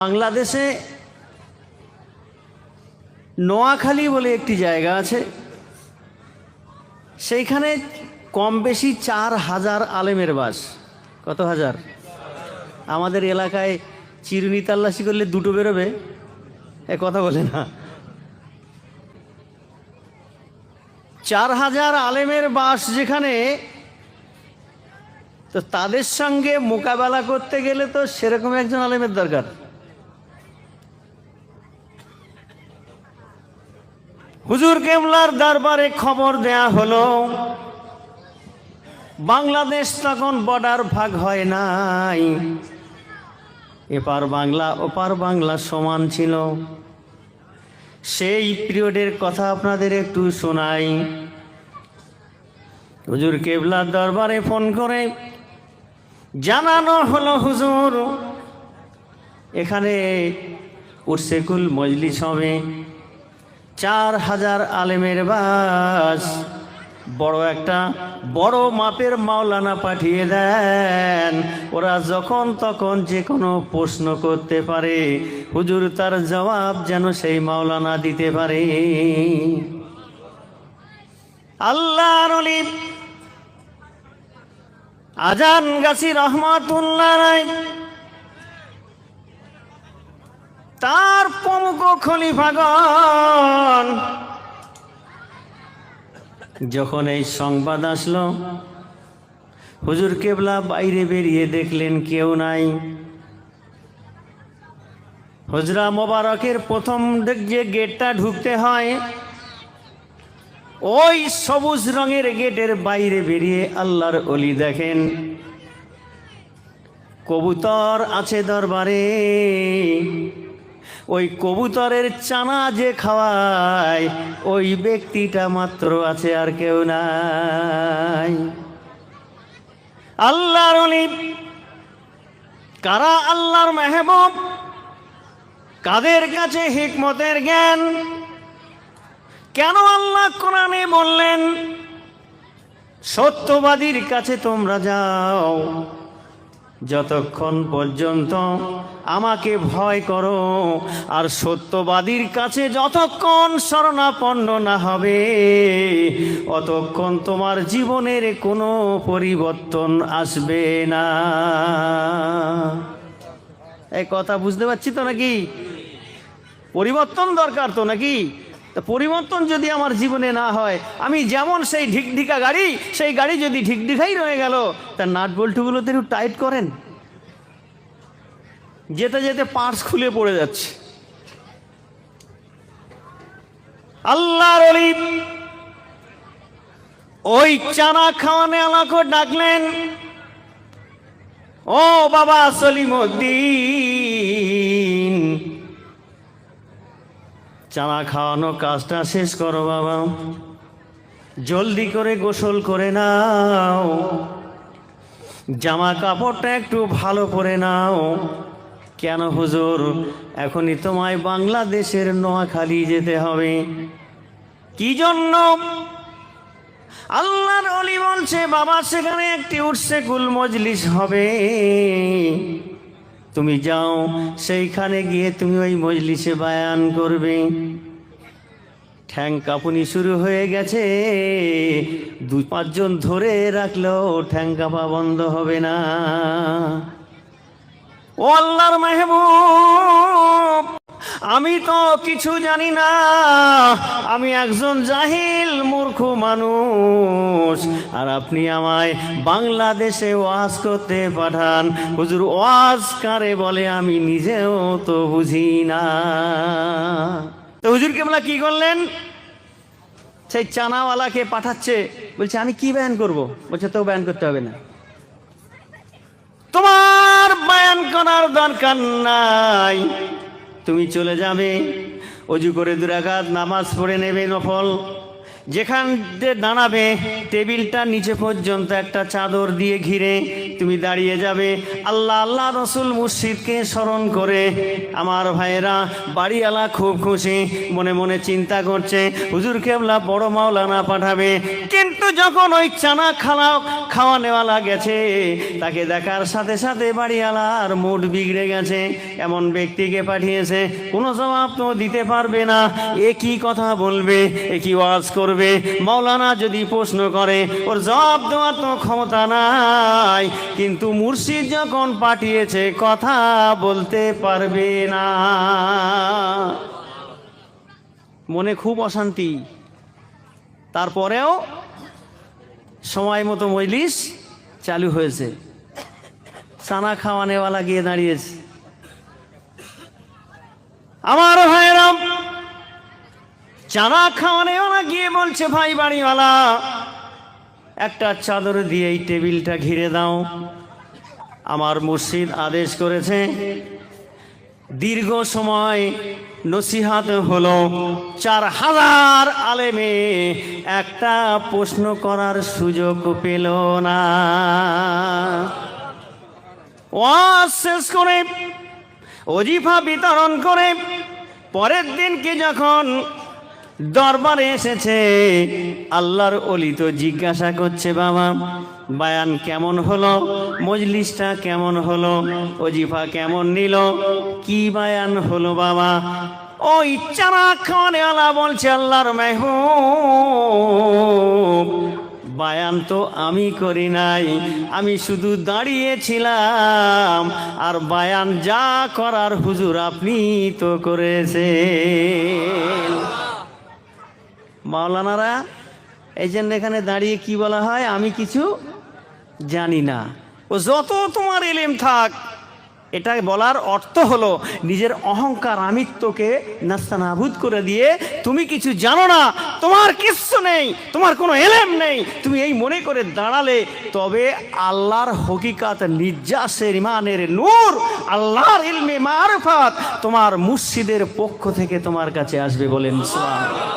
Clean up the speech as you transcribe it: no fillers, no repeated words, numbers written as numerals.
বাংলাদেশে নোয়াখালী বলে একটি জায়গা আছে, সেইখানে কম বেশি 4,000 আলেমের বাস। কত হাজার? আমাদের এলাকায় চিরুনি তাল্লাশি করলে 2টো বেরোবে, এ কথা বলে না। 4,000 আলেমের বাস যেখানে, তো তাদের সঙ্গে মোকাবেলা করতে গেলে তো সেরকম একজন আলেমের দরকার। হুজুর কেবলার দরবারে খবর দেয়া হলো, বাংলাদেশ তখন বর্ডার ভাগ হয় নাই, এপার বাংলা ওপার বাংলা সমান ছিল। সেই পিরিয়ডের কথা আপনাদের একটু শোনাই। হুজুর কেবলার দরবারে ফোন করে জানানো হলো, হুজুর এখানে উরসেকুল মজলিস হবে, 4,000 আলেমের বাস, বড় মাপের মাওলানা পাঠিয়ে দেন। ওরা যখন তখন যে কোনো প্রশ্ন করতে পারে, হুজুর তার জবাব যেন সেই মাওলানা দিতে পারে। আল্লাহর ওলি আজান গাছি রহমাতুল্লাহ আলাইহি, তার প্রমুখ খলিফাগণ যখন এই সংবাদ আসলো, হুজুর কেবলা বাইরে বেরিয়ে দেখলেন কেউ নাই। হুজরা মোবারকের প্রথম যে গেটটা ঢুকতে হয়, ওই সবুজ রঙের গেটের বাইরে বেরিয়ে আল্লাহর ওলি দেখেন কবুতর আছে দরবারে। ওই কবুতরের চানা যে খাওয়ায়, ওই ব্যক্তিটা মাত্র আছে, আর কেউ নাই। আল্লাহর ওলি কারা? আল্লাহর মেহবুব। কাদের কাছে হিকমতের জ্ঞান? কেন আল্লাহ কোরআনে বললেন সত্যবাদীর কাছে তোমরা যাও যতক্ষণ পর্যন্ত আমাকে ভয় করো, আর সত্যবাদীর কাছে যতক্ষণ শরণাপন্ন না হবে অতক্ষণ তোমার জীবনের কোনো পরিবর্তন আসবে না। এই কথা বুঝতে পারছি তো নাকি? পরিবর্তন দরকার তো নাকি? তা পরিবর্তন যদি আমার জীবনে না হয়, আমি যেমন সেই ঢিকঢিকা গাড়ি, সেই গাড়ি যদি ঢিকঢিকাই রয়ে গেল, তার নাট বল্টুগুলোতে একটু টাইট করেন, যেতে যেতে পার্টস খুলে পড়ে যাচ্ছে। আল্লাহর ওলি ওই চানা খাওয়ানে আলাকে ডাকলেন, ও বাবা সলিমউদ্দিন, চানা খাওয়ানো কাজটা শেষ করো বাবা, জলদি করে গোসল করে নাও, জামা কাপড়টা একটু ভালো করে নাও। কেন হুজুর? এখনই তোমায় বাংলাদেশের নোয়াখালী যেতে হবে। কি জন্য? আল্লাহর ওলি বলছে, বাবা সেখানে একটি উরসেকুল মজলিস হবে, তুমি যাও, সেইখানে গিয়ে তুমি ওই মজলিসে বায়ান করবে। ঠ্যাং কাঁপুনি শুরু হয়ে গেছে, 2-5 জন ধরে রাখলেও ঠ্যাং কাঁপা বন্ধ হবে না। ও আল্লাহর মেহবুব, আমি তো কিছু জানি না, আমি একজন জাহিল মূর্খ মানুষ, আর আপনি আমায় বাংলাদেশে ওয়াজ করতে পাঠান। হুজুর ওয়াজ কারে বলে আমি নিজেও তো বুঝি না। তো হুজুর কেবলা কি করলেন? সেই চানাওয়ালাকে পাঠাচ্ছে, বলছে আমি কি বয়ান করব? বলছে তো বয়ান করতে হবে না, তোমার বয়ান করার দরকার নাই, তুমি চলে যাবে, অজু করে 2 রাকাত নামাজ পড়ে নেবে নফল, যেখান দিয়ে দাঁড়াবে টেবিলটা নিচে পর্যন্ত একটা চাদর দিয়ে ঘিরে তুমি দাঁড়িয়ে যাবে। আল্লাহ আল্লাহ রসুল মুর্শিদকে স্মরণ করে। আমার ভাইয়েরা, বাড়িওয়ালা খুব খুশি, মনে মনে চিন্তা করছে হুজুর কেবলা বড় মাওলানা পাঠাবে। কিন্তু যখন ওই চানা খাওয়ানেওয়ালা গেছে, তাকে দেখার সাথে সাথে বাড়িওয়ালার মুড বিগড়ে গেছে। এমন ব্যক্তিকে পাঠিয়েছে, কোনো জবাব তো দিতে পারবে না। এ কি কথা বলবে, এ কি ওয়াজ করবে? মাওলানা যদি প্রশ্ন করে, ওর জবাব দেওয়ার তো ক্ষমতা নাই। কিন্তু মুর্শিদ যখন পাঠিয়েছে, কথা বলতে পারবে না। মনে খুব অশান্তি। তারপরেও সময় মতো মজলিস চালু হয়েছে। চানা খাওয়ানেওয়ালা গিয়ে দাঁড়িয়েছে। আমার ভাইরা, চানা খাওয়ানেওয়ালা গিয়ে বলছে, ভাই বাড়িওয়ালা, একটা চাদর দিয়ে এই টেবিলটা ঘিরে দাও। আমার মুর্শিদ আদেশ করেছে। দীর্ঘ সময় নসিহাত হলো, 4000 আলেমে একটা প্রশ্ন করার সুযোগ পেল না। ওয়াজ শেষ করে ওজিফা বিতরণ করে পরের দিনকে যখন দরবারে এসেছে, আল্লাহর ওলি তো জিজ্ঞাসা করছে, বাবা বায়ান কেমন হলো, মজলিসটা কেমন হলো, ওজিফা কেমন নিল, কি বায়ান হলো বাবা? ওই চানা খাওয়ানেওয়ালা বলছে, আল্লাহর মেহবুব, বায়ান তো আমি করি নাই, আমি শুধু দাঁড়িয়েছিলাম, আর বায়ান যা করার হুজুর আপনি তো করেছেন। মাওলানারা এই জন্য এখানে দাঁড়িয়ে কি বলা হয়, আমি কিছু জানি না। ও যত তোমার ইলম থাক, এটা বলার অর্থ হলো নিজের অহংকার আমিত্বকে নাস্তানাবুদ করে দিয়ে তুমি কিছু জানো না, তোমার কিচ্ছু নেই, তোমার কোনো ইলম নেই, তুমি এই মনে করে দাঁড়ালে তবে আল্লাহর হকিকাত, নির্যাসের ইমানের নূর, আল্লাহর ইলমে মারফাত তোমার মুর্শিদের পক্ষ থেকে তোমার কাছে আসবে। বলেন সুবহানাল্লাহ।